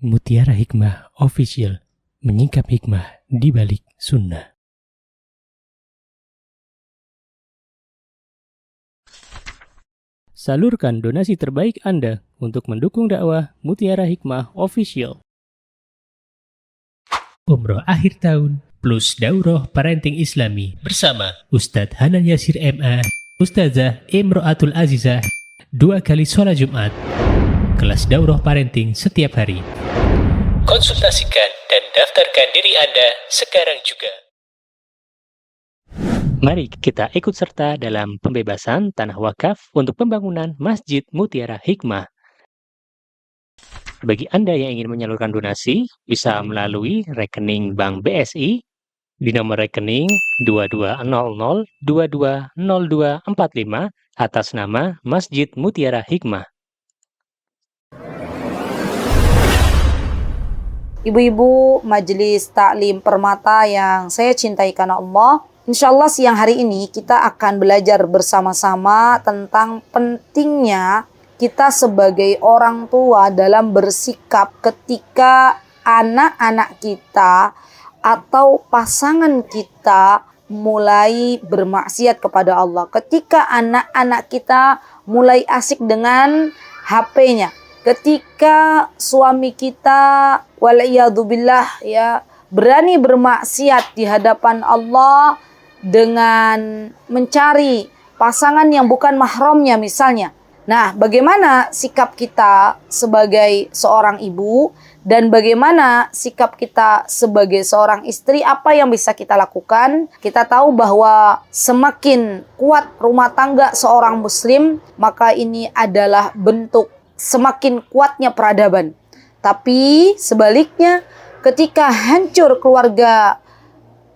Mutiara Hikmah Official, menyingkap hikmah di balik sunnah. Salurkan donasi terbaik Anda untuk mendukung dakwah Mutiara Hikmah Official. Umroh akhir tahun plus Daurah Parenting Islami bersama Ustadz Hanan Yasir MA, Ustazah Imro'atul Azizah, 2 kali sholat Jumat. Kelas Daurah Parenting setiap hari. Konsultasikan dan daftarkan diri Anda sekarang juga. Mari kita ikut serta dalam pembebasan tanah wakaf untuk pembangunan Masjid Mutiara Hikmah. Bagi Anda yang ingin menyalurkan donasi, bisa melalui rekening Bank BSI di nomor rekening 2200220245 atas nama Masjid Mutiara Hikmah. Ibu-ibu Majelis Taklim Permata yang saya cintai karena Allah, insyaallah siang hari ini kita akan belajar bersama-sama tentang pentingnya kita sebagai orang tua dalam bersikap ketika anak-anak kita atau pasangan kita mulai bermaksiat kepada Allah. Ketika anak-anak kita mulai asik dengan HP-nya. Ketika suami kita waliyadzubillah ya berani bermaksiat di hadapan Allah dengan mencari pasangan yang bukan mahramnya misalnya. Nah, bagaimana sikap kita sebagai seorang ibu dan bagaimana sikap kita sebagai seorang istri, apa yang bisa kita lakukan? Kita tahu bahwa semakin kuat rumah tangga seorang muslim, maka ini adalah bentuk semakin kuatnya peradaban. Tapi sebaliknya, ketika hancur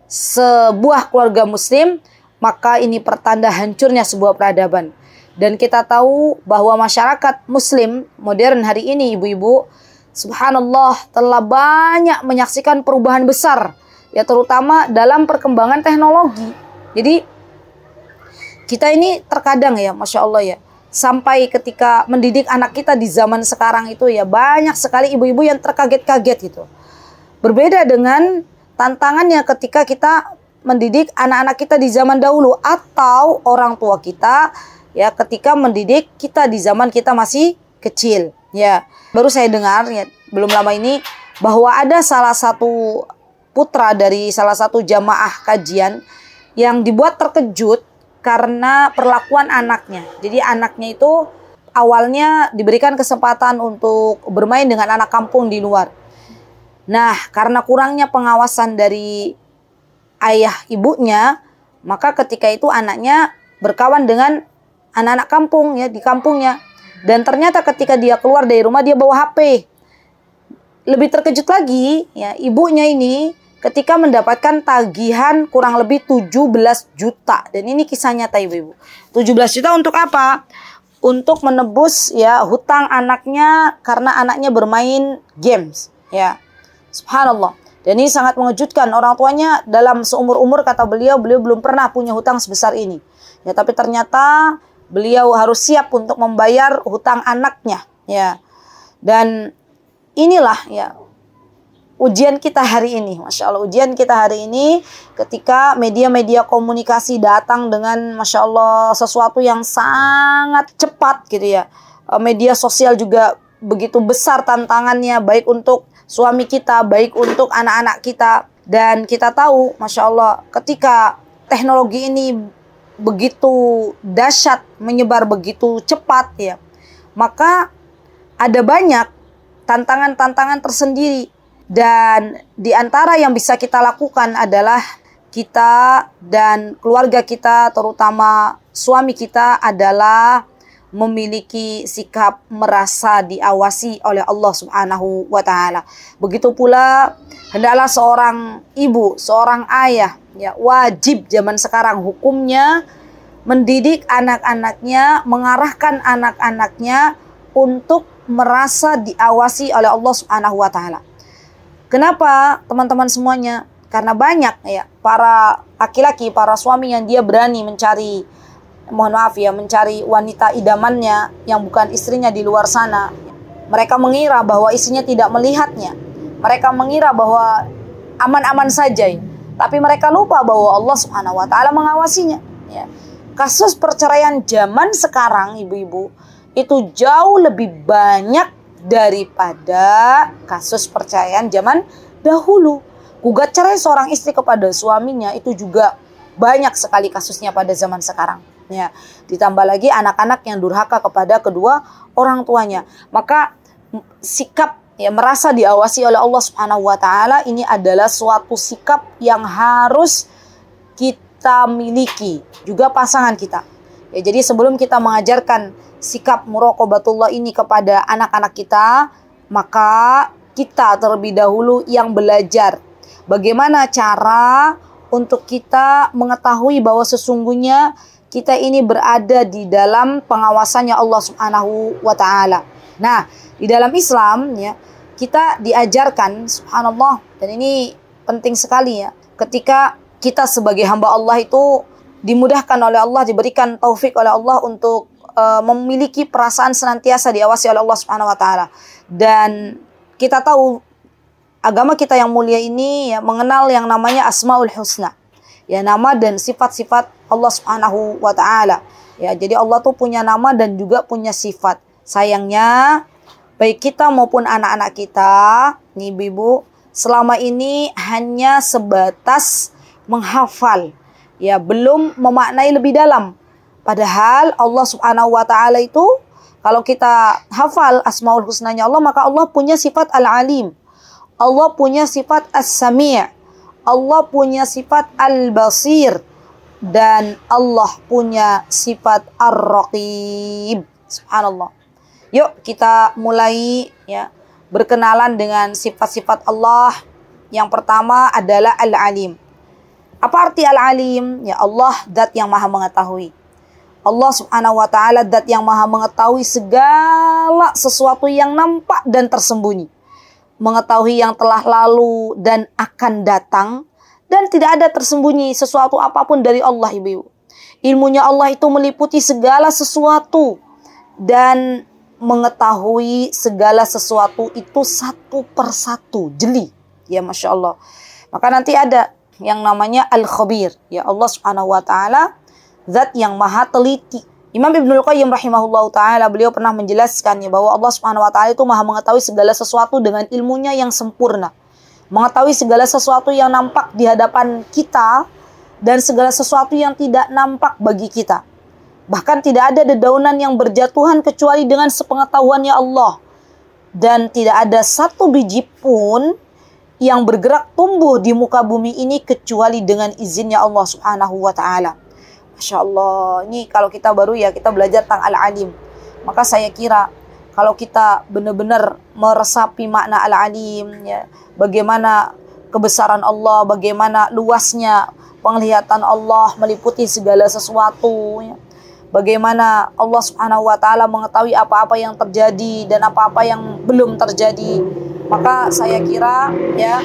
sebuah keluarga muslim, maka ini pertanda hancurnya sebuah peradaban. Dan kita tahu bahwa masyarakat muslim modern hari ini, ibu-ibu, subhanallah, telah banyak menyaksikan perubahan besar, ya terutama dalam perkembangan teknologi. Jadi kita ini terkadang ya, Masya Allah ya, sampai ketika mendidik anak kita di zaman sekarang itu ya banyak sekali ibu-ibu yang terkaget-kaget gitu. Berbeda dengan tantangannya ketika kita mendidik anak-anak kita di zaman dahulu atau orang tua kita ya ketika mendidik kita di zaman kita masih kecil. Ya, baru saya dengar ya belum lama ini bahwa ada salah satu putra dari salah satu jamaah kajian yang dibuat terkejut karena perlakuan anaknya. Jadi anaknya itu awalnya diberikan kesempatan untuk bermain dengan anak kampung di luar. Nah, karena kurangnya pengawasan dari ayah ibunya, maka ketika itu anaknya berkawan dengan anak-anak kampung ya di kampungnya. Dan ternyata ketika dia keluar dari rumah dia bawa HP. Lebih terkejut lagi ya ibunya ini ketika mendapatkan tagihan kurang lebih 17 juta. Dan ini kisah nyata ibu-ibu. 17 juta untuk apa? Untuk menebus ya hutang anaknya karena anaknya bermain games. Ya, subhanallah. Dan ini sangat mengejutkan. Orang tuanya dalam seumur-umur kata beliau belum pernah punya hutang sebesar ini. Ya, tapi ternyata beliau harus siap untuk membayar hutang anaknya. Ya, dan inilah ya ujian kita hari ini, Masya Allah, ujian kita hari ini ketika media-media komunikasi datang dengan Masya Allah sesuatu yang sangat cepat gitu ya. Media sosial juga begitu besar tantangannya baik untuk suami kita, baik untuk anak-anak kita. Dan kita tahu Masya Allah ketika teknologi ini begitu dahsyat, menyebar begitu cepat ya, maka ada banyak tantangan-tantangan tersendiri. Dan di antara yang bisa kita lakukan adalah kita dan keluarga kita, terutama suami kita, adalah memiliki sikap merasa diawasi oleh Allah Subhanahu wa Ta'ala. Begitu pula hendaklah seorang ibu, seorang ayah, ya wajib zaman sekarang hukumnya mendidik anak-anaknya, mengarahkan anak-anaknya untuk merasa diawasi oleh Allah Subhanahu wa Ta'ala. Kenapa teman-teman semuanya? Karena banyak ya para laki-laki, para suami yang dia berani mencari, mohon maaf ya, mencari wanita idamannya yang bukan istrinya di luar sana. Mereka mengira bahwa istrinya tidak melihatnya. Mereka mengira bahwa aman-aman saja. Tapi mereka lupa bahwa Allah Subhanahu wa taala mengawasinya, ya. Kasus perceraian zaman sekarang, ibu-ibu, itu jauh lebih banyak daripada kasus perceraian zaman dahulu. Gugat cerai seorang istri kepada suaminya itu juga banyak sekali kasusnya pada zaman sekarang, ya. Ditambah lagi anak-anak yang durhaka kepada kedua orang tuanya. Maka sikap, ya, merasa diawasi oleh Allah Subhanahu wa taala ini adalah suatu sikap yang harus kita miliki, juga pasangan kita. Ya, jadi sebelum kita mengajarkan sikap muraqabatullah ini kepada anak-anak kita, maka kita terlebih dahulu yang belajar bagaimana cara untuk kita mengetahui bahwa sesungguhnya kita ini berada di dalam pengawasannya Allah Subhanahu wa taala. Nah, di dalam Islam, ya, kita diajarkan, subhanallah, dan ini penting sekali, ya, ketika kita sebagai hamba Allah itu dimudahkan oleh Allah, diberikan taufik oleh Allah untuk memiliki perasaan senantiasa diawasi oleh Allah Subhanahu wa taala. Dan kita tahu agama kita yang mulia ini, ya, mengenal yang namanya Asmaul Husna. Ya, nama dan sifat-sifat Allah Subhanahu wa taala. Ya, jadi Allah tuh punya nama dan juga punya sifat. Sayangnya baik kita maupun anak-anak kita, nih ibu, selama ini hanya sebatas menghafal, ya, belum memaknai lebih dalam. Padahal Allah Subhanahu wa taala itu, kalau kita hafal Asmaul Husnanya Allah, maka Allah punya sifat Al-Alim. Allah punya sifat As-Sami'. Allah punya sifat Al-Basir. Dan Allah punya sifat Ar-Raqib. Subhanallah. Yuk kita mulai, ya, berkenalan dengan sifat-sifat Allah. Yang pertama adalah Al-Alim. Apa arti Al-Alim? Ya, Allah zat yang maha mengetahui. Allah Subhanahu wa taala zat yang maha mengetahui segala sesuatu yang nampak dan tersembunyi. Mengetahui yang telah lalu dan akan datang, dan tidak ada tersembunyi sesuatu apapun dari Allah, ibu. Ilmunya Allah itu meliputi segala sesuatu dan mengetahui segala sesuatu itu satu persatu, jeli. Ya, Masya Allah. Maka nanti ada yang namanya Al-Khabir. Ya, Allah Subhanahu wa taala zat yang maha teliti. Imam Ibnul Qayyim rahimahullah ta'ala, beliau pernah menjelaskan, ya, bahwa Allah Subhanahu wa ta'ala itu maha mengetahui segala sesuatu dengan ilmunya yang sempurna. Mengetahui segala sesuatu yang nampak di hadapan kita dan segala sesuatu yang tidak nampak bagi kita. Bahkan tidak ada dedaunan yang berjatuhan kecuali dengan sepengetahuannya Allah. Dan tidak ada satu biji pun yang bergerak tumbuh di muka bumi ini kecuali dengan izinnya Allah Subhanahu wa ta'ala. Masya Allah, ini kalau kita baru, ya, kita belajar tentang Al-Alim. Maka saya kira kalau kita benar-benar meresapi makna Al-Alim, ya, bagaimana kebesaran Allah, bagaimana luasnya penglihatan Allah meliputi segala sesuatu, ya, bagaimana Allah Subhanahu wa taala mengetahui apa-apa yang terjadi dan apa-apa yang belum terjadi. Maka saya kira, ya,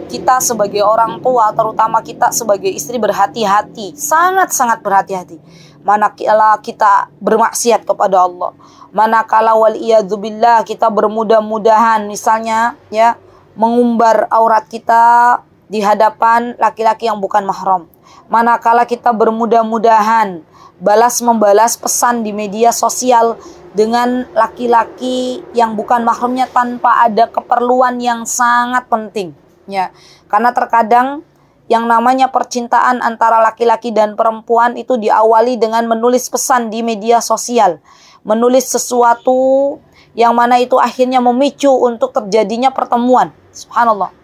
kita sebagai orang tua, terutama kita sebagai istri, berhati-hati, sangat-sangat berhati-hati. Manakala kita bermaksiat kepada Allah, manakala waliyadzubillah kita bermudah-mudahan, misalnya, ya, mengumbar aurat kita di hadapan laki-laki yang bukan mahram. Manakala kita bermudah-mudahan balas-membalas pesan di media sosial dengan laki-laki yang bukan mahramnya tanpa ada keperluan yang sangat penting. Ya, karena terkadang yang namanya percintaan antara laki-laki dan perempuan itu diawali dengan menulis pesan di media sosial, menulis sesuatu yang mana itu akhirnya memicu untuk terjadinya pertemuan. Subhanallah.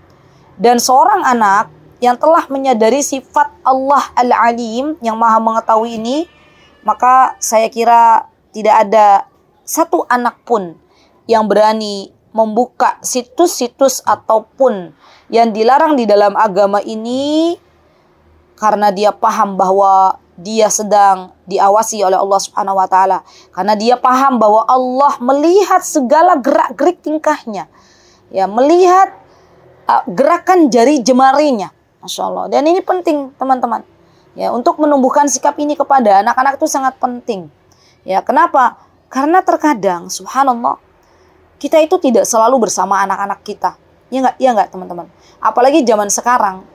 Dan seorang anak yang telah menyadari sifat Allah Al-Alim yang maha mengetahui ini, maka saya kira tidak ada satu anak pun yang berani membuka situs-situs ataupun yang dilarang di dalam agama ini, karena dia paham bahwa dia sedang diawasi oleh Allah Subhanahu wa taala, karena dia paham bahwa Allah melihat segala gerak-gerik tingkahnya, ya, melihat gerakan jari jemarinya. Masya Allah. Dan ini penting, teman-teman, ya, untuk menumbuhkan sikap ini kepada anak-anak itu sangat penting. Ya, kenapa? Karena terkadang subhanallah kita itu tidak selalu bersama anak-anak kita. Ya enggak teman-teman. Apalagi zaman sekarang,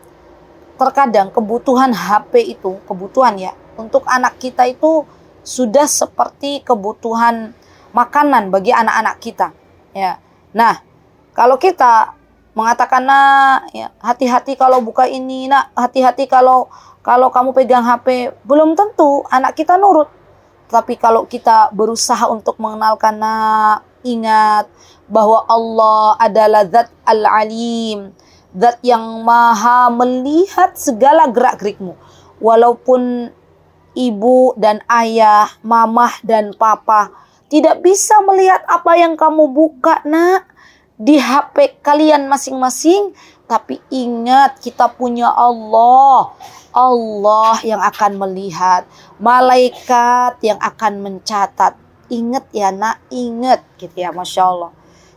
terkadang kebutuhan HP itu, kebutuhan ya, untuk anak kita itu sudah seperti kebutuhan makanan bagi anak-anak kita. Ya. Nah, kalau kita mengatakan, nak, ya, hati-hati kalau buka ini, nak, hati-hati kalau kamu pegang HP, belum tentu anak kita nurut. Tapi kalau kita berusaha untuk mengenalkan, nak, ingat bahwa Allah adalah Zat Al-Alim, Zat yang maha melihat segala gerak-gerikmu. Walaupun ibu dan ayah, mamah dan papa tidak bisa melihat apa yang kamu buka, nak, di HP kalian masing-masing, tapi ingat kita punya Allah. Allah yang akan melihat, malaikat yang akan mencatat. Ingat ya nak, ingat gitu ya, Masya Allah.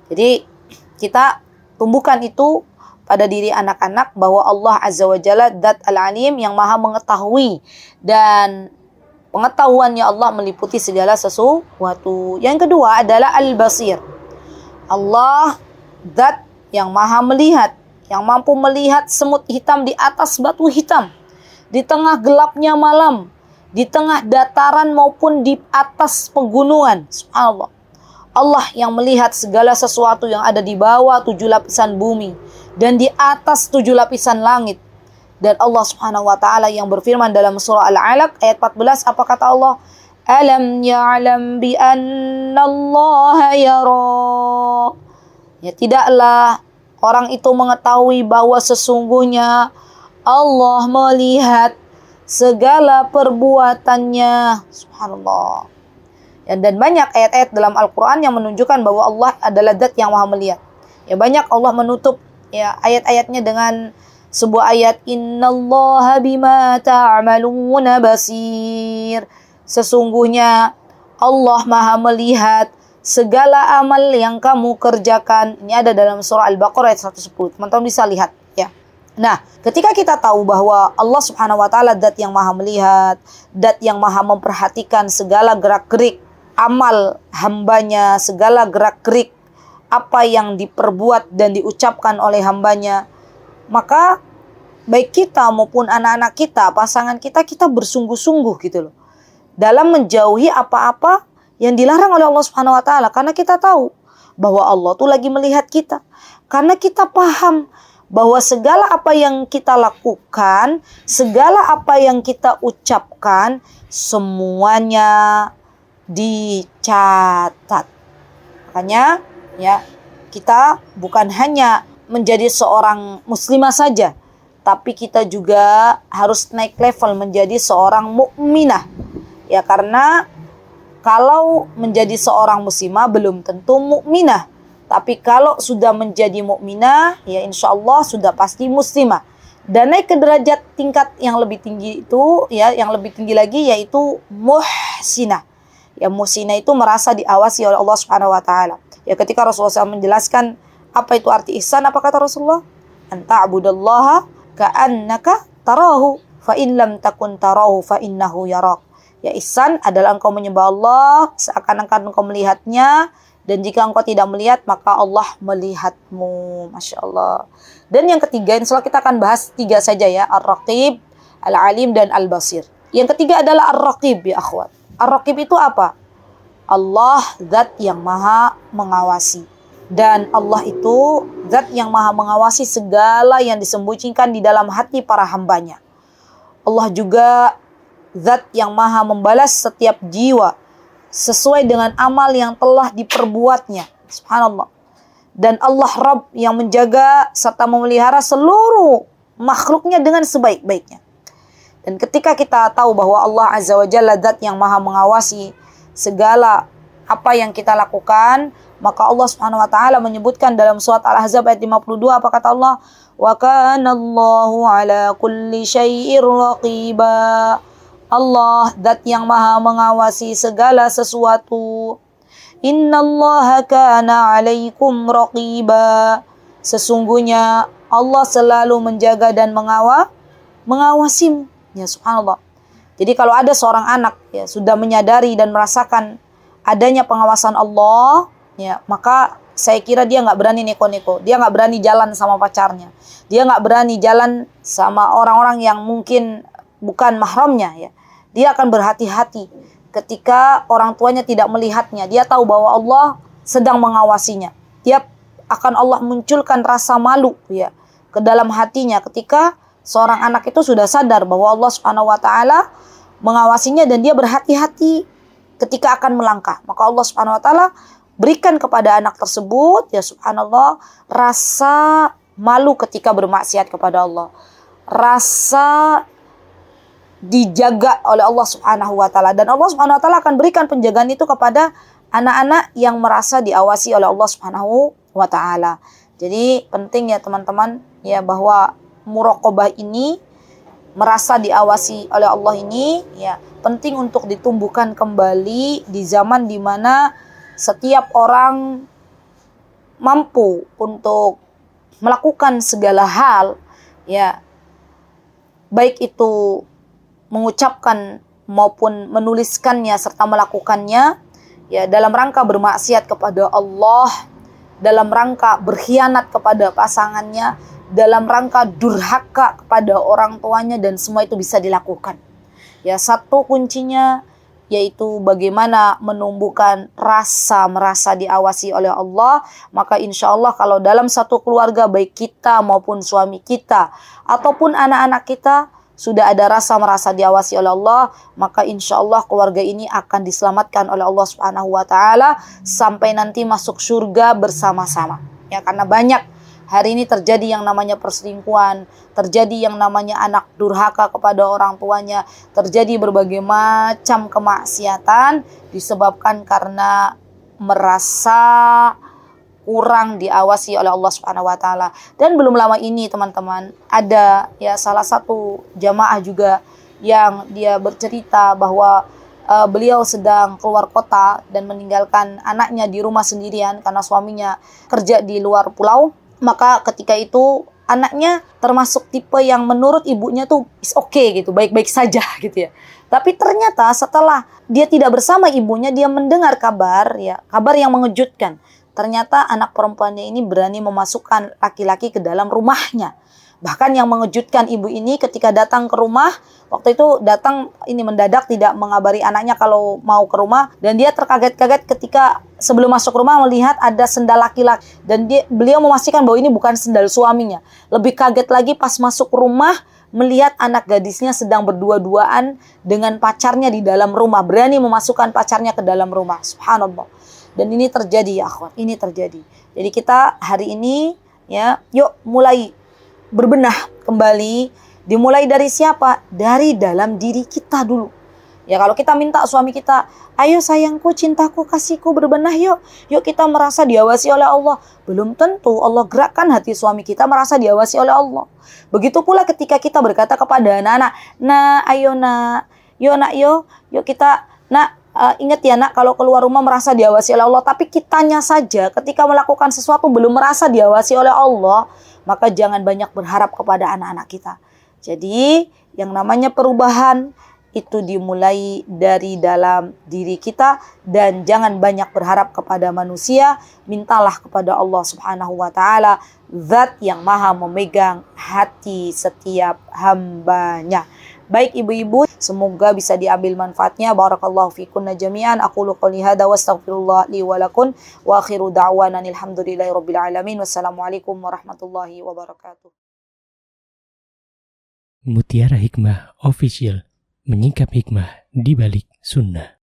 Jadi kita tumbuhkan itu pada diri anak-anak bahwa Allah Azza wa Jalla Zat Al-Alim yang maha mengetahui, dan pengetahuannya Allah meliputi segala sesuatu. Yang kedua adalah Al-Basir. Allah Zat yang maha melihat, yang mampu melihat semut hitam di atas batu hitam, di tengah gelapnya malam, di tengah dataran maupun di atas pegunungan. Subhanallah. Allah yang melihat segala sesuatu yang ada di bawah 7 lapisan bumi dan di atas 7 lapisan langit. Dan Allah Subhanahu wa taala yang berfirman dalam surah Al-Alaq ayat 14, apa kata Allah? Alam ya'lam bi annallaha yara. Ya, tidaklah orang itu mengetahui bahwa sesungguhnya Allah melihat segala perbuatannya. Subhanallah. Dan banyak ayat-ayat dalam Al-Quran yang menunjukkan bahwa Allah adalah Zat yang maha melihat. Ya, banyak Allah menutup ya ayat-ayatnya dengan sebuah ayat, innallaha bima ta'maluna basir. Sesungguhnya Allah maha melihat segala amal yang kamu kerjakan. Ini ada dalam surah Al-Baqarah ayat 110. Teman-teman bisa lihat ya. Nah, ketika kita tahu bahwa Allah Subhanahu wa taala Zat yang maha melihat, Zat yang maha memperhatikan segala gerak-gerik amal hambanya, segala gerak-gerik apa yang diperbuat dan diucapkan oleh hambanya, maka baik kita maupun anak-anak kita, pasangan kita, kita bersungguh-sungguh gitu loh dalam menjauhi apa-apa yang dilarang oleh Allah Subhanahu wa taala, karena kita tahu bahwa Allah tuh lagi melihat kita. Karena kita paham bahwa segala apa yang kita lakukan, segala apa yang kita ucapkan, semuanya dicatat. Makanya ya, kita bukan hanya menjadi seorang muslimah saja, tapi kita juga harus naik level menjadi seorang mukminah. Ya, karena kalau menjadi seorang muslimah belum tentu mukminah. Tapi kalau sudah menjadi mukminah, ya insya Allah sudah pasti muslimah. Dan naik ke derajat tingkat yang lebih tinggi itu, ya yang lebih tinggi lagi yaitu muhsinah. Ya, muhsinah itu merasa diawasi oleh Allah Subhanahu wa taala. Ya, ketika Rasulullah SAW menjelaskan apa itu arti ihsan, apa kata Rasulullah? Anta'budallaha ka'annaka tarahu, fa in lam takun tarahu fa innahu yarak. Ya, ihsan adalah engkau menyembah Allah seakan-akan engkau melihatnya, dan jika engkau tidak melihat maka Allah melihatmu. Masya Allah. Dan yang ketiga, insya Allah kita akan bahas 3 saja ya, Ar-Raqib, Al-Alim, dan Al-Basir. Yang ketiga adalah Ar-Raqib ya akhwat. Ar-Raqib itu apa? Allah Zat yang maha mengawasi. Dan Allah itu Zat yang maha mengawasi segala yang disembunyikan di dalam hati para hambanya. Allah juga Zat yang maha membalas setiap jiwa sesuai dengan amal yang telah diperbuatnya. Subhanallah. Dan Allah Rabb yang menjaga serta memelihara seluruh makhluknya dengan sebaik-baiknya. Dan ketika kita tahu bahwa Allah Azza wa Jalla Zat yang maha mengawasi segala apa yang kita lakukan, maka Allah Subhanahu wa taala menyebutkan dalam surat Al-Ahzab ayat 52, apa kata Allah? Wa kana Allahu ala kulli syai'ir raqiba. Allah Zat yang maha mengawasi segala sesuatu. Innallaha kana 'alaikum raqiba. Sesungguhnya Allah selalu menjaga dan mengawasimu. Ya, subhanallah. Jadi kalau ada seorang anak ya sudah menyadari dan merasakan adanya pengawasan Allah, ya maka saya kira dia nggak berani neko-neko, dia nggak berani jalan sama pacarnya, dia nggak berani jalan sama orang-orang yang mungkin bukan mahramnya ya. Dia akan berhati-hati ketika orang tuanya tidak melihatnya. Dia tahu bahwa Allah sedang mengawasinya. Dia akan Allah munculkan rasa malu ya ke dalam hatinya ketika seorang anak itu sudah sadar bahwa Allah Subhanahu wa taala mengawasinya dan dia berhati-hati ketika akan melangkah. Maka Allah Subhanahu wa taala berikan kepada anak tersebut ya subhanallah rasa malu ketika bermaksiat kepada Allah. Rasa dijaga oleh Allah Subhanahu wa taala dan Allah Subhanahu wa taala akan berikan penjagaan itu kepada anak-anak yang merasa diawasi oleh Allah Subhanahu wa taala. Jadi penting ya teman-teman ya bahwa muraqabah ini, merasa diawasi oleh Allah ini ya penting untuk ditumbuhkan kembali di zaman di mana setiap orang mampu untuk melakukan segala hal ya, baik itu mengucapkan maupun menuliskannya serta melakukannya ya dalam rangka bermaksiat kepada Allah, dalam rangka berkhianat kepada pasangannya, dalam rangka durhaka kepada orang tuanya, dan semua itu bisa dilakukan. Ya, satu kuncinya yaitu bagaimana menumbuhkan rasa merasa diawasi oleh Allah. Maka insya Allah kalau dalam satu keluarga baik kita maupun suami kita ataupun anak-anak kita sudah ada rasa merasa diawasi oleh Allah, maka insya Allah keluarga ini akan diselamatkan oleh Allah Subhanahu wa taala sampai nanti masuk surga bersama-sama. Ya, karena banyak hari ini terjadi yang namanya perselingkuhan, terjadi yang namanya anak durhaka kepada orang tuanya, terjadi berbagai macam kemaksiatan disebabkan karena merasa kurang diawasi oleh Allah Subhanahu wa taala. Dan belum lama ini teman-teman ada ya salah satu jamaah juga yang dia bercerita bahwa beliau sedang keluar kota dan meninggalkan anaknya di rumah sendirian karena suaminya kerja di luar pulau. Maka ketika itu anaknya termasuk tipe yang menurut ibunya tuh is okay gitu, baik-baik saja gitu ya. Tapi ternyata setelah dia tidak bersama ibunya, dia mendengar kabar ya, kabar yang mengejutkan. Ternyata anak perempuannya ini berani memasukkan laki-laki ke dalam rumahnya. Bahkan yang mengejutkan ibu ini ketika datang ke rumah, waktu itu datang ini mendadak tidak mengabari anaknya kalau mau ke rumah, dan dia terkaget-kaget ketika sebelum masuk rumah melihat ada sendal laki-laki, dan beliau memastikan bahwa ini bukan sendal suaminya. Lebih kaget lagi pas masuk rumah melihat anak gadisnya sedang berdua-duaan dengan pacarnya di dalam rumah, berani memasukkan pacarnya ke dalam rumah. Subhanallah. Dan ini terjadi ya akhwat, ini terjadi. Jadi kita hari ini ya, yuk mulai berbenah kembali. Dimulai dari siapa? Dari dalam diri kita dulu. Ya kalau kita minta suami kita, ayo sayangku, cintaku, kasihku, berbenah yuk. Yuk kita merasa diawasi oleh Allah. Belum tentu Allah gerakkan hati suami kita merasa diawasi oleh Allah. Begitu pula ketika kita berkata kepada anak-anak, nah ayo nak, yuk kita, nak, ingat ya nak, kalau keluar rumah merasa diawasi oleh Allah, tapi kitanya saja ketika melakukan sesuatu belum merasa diawasi oleh Allah, maka jangan banyak berharap kepada anak-anak kita. Jadi yang namanya perubahan itu dimulai dari dalam diri kita, dan jangan banyak berharap kepada manusia, mintalah kepada Allah Subhanahu wa taala, zat yang maha memegang hati setiap hambanya. Baik ibu-ibu, semoga bisa diambil manfaatnya. Barakallahu fikunna jami'an. Aqulu qouli hadza wa astaghfirullah li wa lakum wa akhiru da'wana alhamdulillahirabbil alamin. Wassalamualaikum warahmatullahi wabarakatuh. Mutiara Hikmah Official, menyingkap hikmah di balik sunnah.